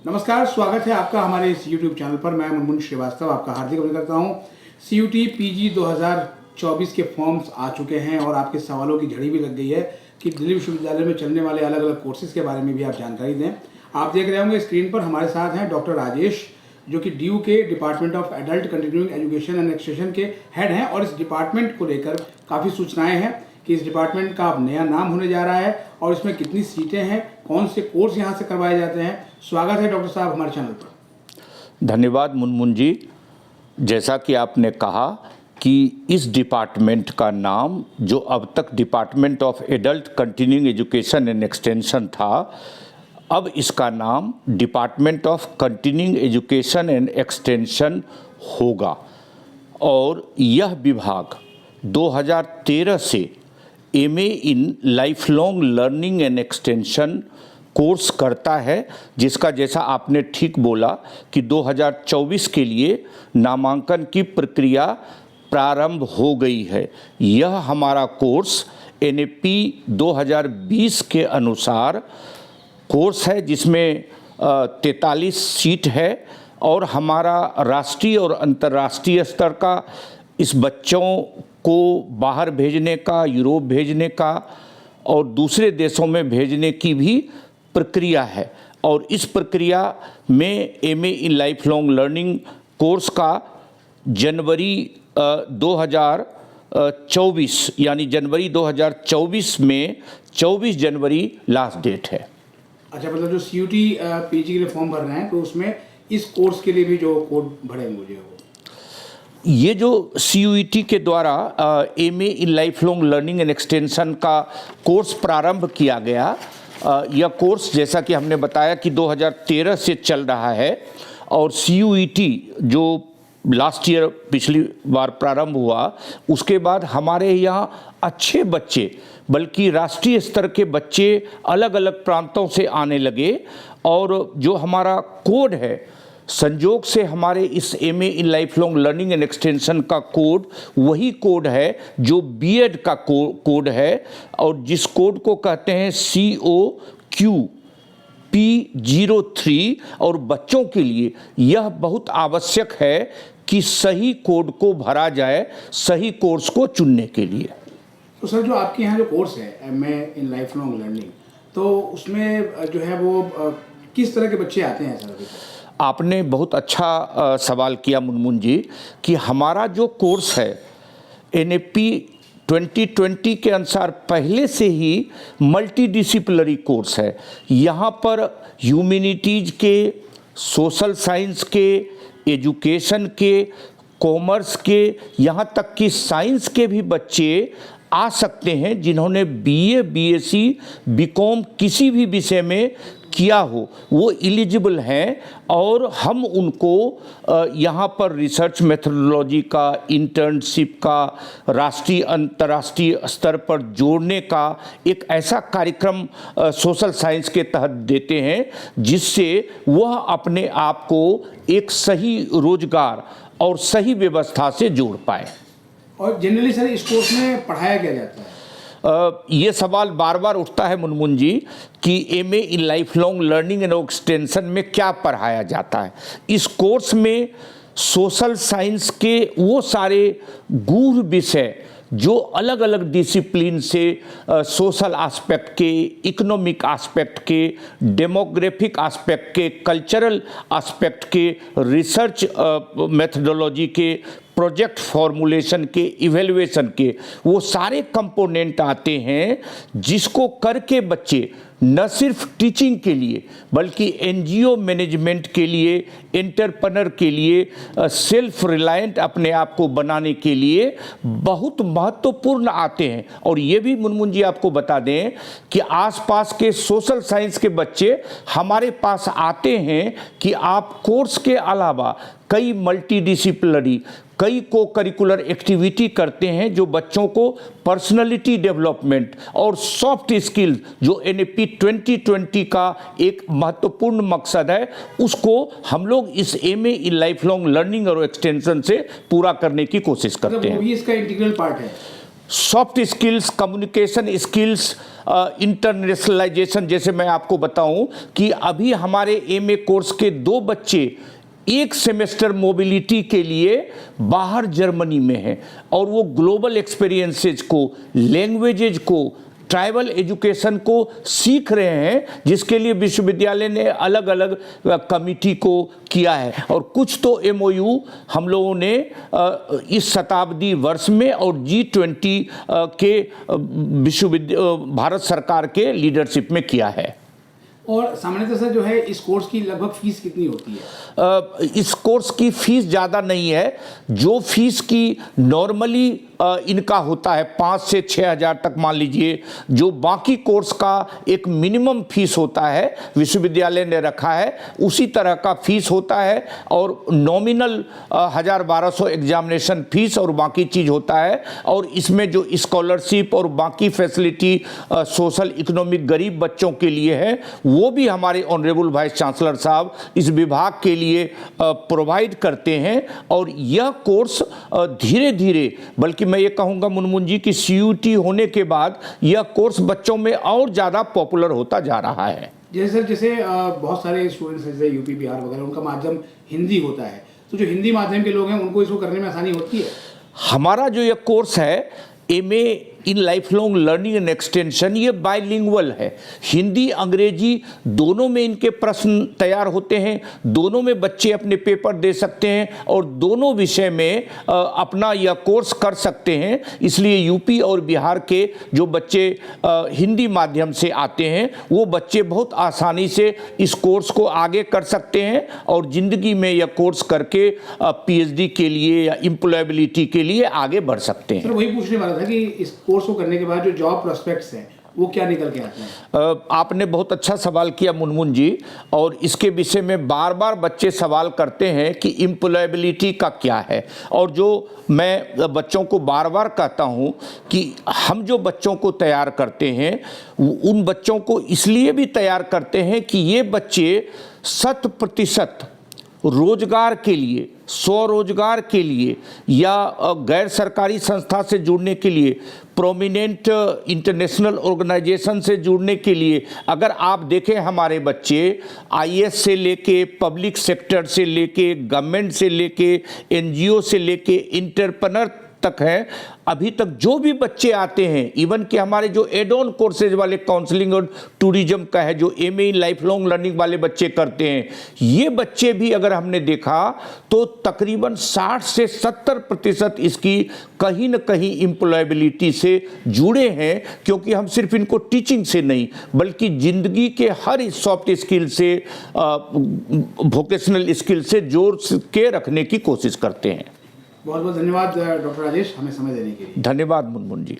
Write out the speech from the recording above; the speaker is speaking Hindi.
नमस्कार, स्वागत है आपका हमारे इस YouTube चैनल पर। मैं मुनमुन श्रीवास्तव आपका हार्दिक अभिनंदन करता हूं। CUT PG 2024 के फॉर्म्स आ चुके हैं और आपके सवालों की झड़ी भी लग गई है कि दिल्ली विश्वविद्यालय में चलने वाले अलग अलग कोर्सेज के बारे में भी आप जानकारी दें। आप देख रहे होंगे स्क्रीन पर हमारे साथ हैं डॉक्टर राजेश, जो कि DU के department of adult continuing education and extension के हेड हैं और इस डिपार्टमेंट को लेकर काफ़ी सूचनाएं हैं कि इस डिपार्टमेंट का अब नया नाम होने जा रहा है और इसमें कितनी सीटें हैं, कौन से कोर्स यहाँ से करवाए जाते हैं। स्वागत है डॉक्टर साहब हमारे चैनल पर। धन्यवाद मुनमुन जी। जैसा कि आपने कहा कि इस डिपार्टमेंट का नाम, जो अब तक department of adult continuing education and extension था, अब इसका नाम department of continuing education and extension होगा। और यह विभाग 2013 से MA in life long learning and extension course करता है, जिसका जैसा आपने ठीक बोला कि 2024 के लिए नामांकन की प्रक्रिया प्रारंभ हो गई है। यह हमारा कोर्स NAP 2020 के अनुसार कोर्स है, जिसमें 43 सीट है और हमारा राष्ट्रीय और अंतर्राष्ट्रीय स्तर का इस बच्चों को बाहर भेजने का, यूरोप भेजने का और दूसरे देशों में भेजने की भी प्रक्रिया है। और इस प्रक्रिया में MA in life long learning course का जनवरी 2024 यानी जनवरी 2024 में 24 जनवरी लास्ट डेट है। अच्छा, मतलब जो CUT PG के लिए फॉर्म भर रहे हैं तो उसमें इस कोर्स के लिए भी जो कोड भरे मुझे वो ये जो CUET के द्वारा MA in life long learning and extension का कोर्स प्रारंभ किया गया, यह कोर्स जैसा कि हमने बताया कि 2013 से चल रहा है और CUET जो लास्ट ईयर पिछली बार प्रारंभ हुआ, उसके बाद हमारे यहाँ अच्छे बच्चे, बल्कि राष्ट्रीय स्तर के बच्चे अलग अलग प्रांतों से आने लगे। और जो हमारा कोड है, संजोग से हमारे इस MA in life long learning and extension का कोड वही कोड है जो BEd का कोड है और जिस कोड को कहते हैं COQP03। और बच्चों के लिए यह बहुत आवश्यक है कि सही कोड को भरा जाए सही कोर्स को चुनने के लिए। तो सर, जो आपके यहाँ जो कोर्स है MA in life long learning, तो उसमें जो है वो किस तरह के बच्चे आते हैं सर? आपने बहुत अच्छा सवाल किया मुनमुन जी कि हमारा जो कोर्स है NAP 2020 के अनुसार पहले से ही मल्टीडिसिप्लिनरी कोर्स है। यहाँ पर ह्यूमैनिटीज़ के, सोशल साइंस के, एजुकेशन के, कॉमर्स के, यहाँ तक कि साइंस के भी बच्चे आ सकते हैं जिन्होंने BA, BSc, BCom किसी भी विषय में किया हो, वो एलिजिबल हैं। और हम उनको यहाँ पर रिसर्च मेथोडोलॉजी का, इंटर्नशिप का, राष्ट्रीय अंतर्राष्ट्रीय स्तर पर जोड़ने का एक ऐसा कार्यक्रम सोशल साइंस के तहत देते हैं जिससे वह अपने आप को एक सही रोजगार और सही व्यवस्था से जोड़ पाए। और जनरली सर इस कोर्स में पढ़ाया क्या जाता है? ये सवाल बार बार उठता है मुनमुन जी कि MA in life long learning and extension में क्या पढ़ाया जाता है। इस कोर्स में सोशल साइंस के वो सारे गूढ़ विषय जो अलग अलग डिसिप्लिन से, सोशल एस्पेक्ट के, इकोनॉमिक एस्पेक्ट के, डेमोग्राफिक एस्पेक्ट के, कल्चरल एस्पेक्ट के, रिसर्च मेथोडोलॉजी के, प्रोजेक्ट फॉर्मुलेशन के, इवेल्युएशन के, वो सारे कंपोनेंट आते हैं जिसको करके बच्चे न सिर्फ टीचिंग के लिए बल्कि NGO मैनेजमेंट के लिए, एंटरप्रेन्योर के लिए, सेल्फ रिलायंट अपने आप को बनाने के लिए बहुत महत्वपूर्ण आते हैं। और ये भी मुनमुन जी आपको बता दें कि आसपास के सोशल साइंस के बच्चे हमारे पास आते हैं कि आप कोर्स के अलावा कई मल्टीडिसिप्लिनरी, कई को करिकुलर एक्टिविटी करते हैं जो बच्चों को पर्सनालिटी डेवलपमेंट और सॉफ्ट स्किल जो NAP 2020 का एक महत्वपूर्ण मकसद है, उसको हम लोग इस MA in life long learning और एक्सटेंशन से पूरा करने की कोशिश करते हैं। वो भी इसका इंटीग्रल पार्ट है। Soft skills, communication skills, internationalisation. जैसे मैं आपको बताऊं कि अभी हमारे एमए कोर्स के 2 बच्चे एक सेमेस्टर मोबिलिटी के लिए बाहर जर्मनी में हैं और वो ग्लोबल एक्सपीरियंसेस को, लैंग्वेजेज को, ट्राइबल एजुकेशन को सीख रहे हैं, जिसके लिए विश्वविद्यालय ने अलग अलग कमिटी को किया है। और कुछ तो एमओयू हम लोगों ने इस शताब्दी वर्ष में और G20 के भारत सरकार के लीडरशिप में किया है। और सामान्यतः सर जो है इस कोर्स की लगभग फीस कितनी होती है? इस कोर्स की फीस ज़्यादा नहीं है। जो फीस की नॉर्मली इनका होता है 5 से 6 हज़ार तक मान लीजिए, जो बाकी कोर्स का एक मिनिमम फीस होता है विश्वविद्यालय ने रखा है, उसी तरह का फीस होता है। और नॉमिनल 1,000-1,200 एग्जामिनेशन फीस और बाकी चीज़ होता है। और इसमें जो स्कॉलरशिप और बाकी फैसिलिटी सोशल इकोनॉमिक गरीब बच्चों के लिए है, वो भी हमारे ऑनरेबल वाइस चांसलर साहब इस विभाग के लिए प्रोवाइड करते हैं। और यह कोर्स धीरे धीरे, बल्कि मैं ये कहूँगा मुनमुन जी कि CUT होने के बाद यह कोर्स बच्चों में और ज़्यादा पॉपुलर होता जा रहा है। जैसे बहुत सारे स्टूडेंट्स जैसे यूपी बिहार वगैरह, उनका माध्यम हिंदी होता है, तो जो हिंदी माध्यम के लोग हैं उनको इसको करने में आसानी होती है? हमारा जो यह कोर्स है MA in life long learning and extension, ये बाइलिंगुअल है। हिंदी अंग्रेजी दोनों में इनके प्रश्न तैयार होते हैं, दोनों में बच्चे अपने पेपर दे सकते हैं और दोनों विषय में अपना यह कोर्स कर सकते हैं। इसलिए यूपी और बिहार के जो बच्चे हिंदी माध्यम से आते हैं, वो बच्चे बहुत आसानी से इस कोर्स को आगे कर सकते हैं और ज़िंदगी में यह कोर्स करके PhD के लिए या एम्प्लॉयबिलिटी के लिए आगे बढ़ सकते हैं। सर वही पूछने वाला था कि इस कोर्स को करने के बाद जो जॉब प्रोस्पेक्ट्स हैं वो क्या निकल के आते हैं? आपने बहुत अच्छा सवाल किया मुनमुन जी, और इसके विषय में बार बार बच्चे सवाल करते हैं कि एम्प्लॉयबिलिटी का क्या है। और जो मैं बच्चों को बार बार कहता हूं कि हम जो बच्चों को तैयार करते हैं, उन बच्चों को इसलिए भी तैयार करते हैं कि ये बच्चे 100% रोजगार के लिए, स्वरोजगार के लिए या गैर सरकारी संस्था से जुड़ने के लिए, प्रोमिनेंट इंटरनेशनल ऑर्गेनाइजेशन से जुड़ने के लिए, अगर आप देखें हमारे बच्चे IAS से लेके, पब्लिक सेक्टर से लेके, गवर्नमेंट से लेके, NGO से लेके, इंटरप्रेन्योर तक हैं, अभी तक जो भी बच्चे आते हैं, इवन कि हमारे जो एड ऑन कोर्सेज वाले काउंसलिंग और टूरिज्म का है, जो MA in life long learning वाले बच्चे करते हैं, ये बच्चे भी अगर हमने देखा तो तकरीबन 60 से 70% इसकी कहीं न कहीं एम्प्लॉयबिलिटी से जुड़े हैं। क्योंकि हम सिर्फ इनको टीचिंग से नहीं, बल्कि ज़िंदगी के हर सॉफ्ट स्किल से, वोकेशनल स्किल से जोड़ के रखने की कोशिश करते हैं। बहुत बहुत धन्यवाद डॉक्टर राजेश, हमें समय देने के लिए। धन्यवाद मुनमुन जी।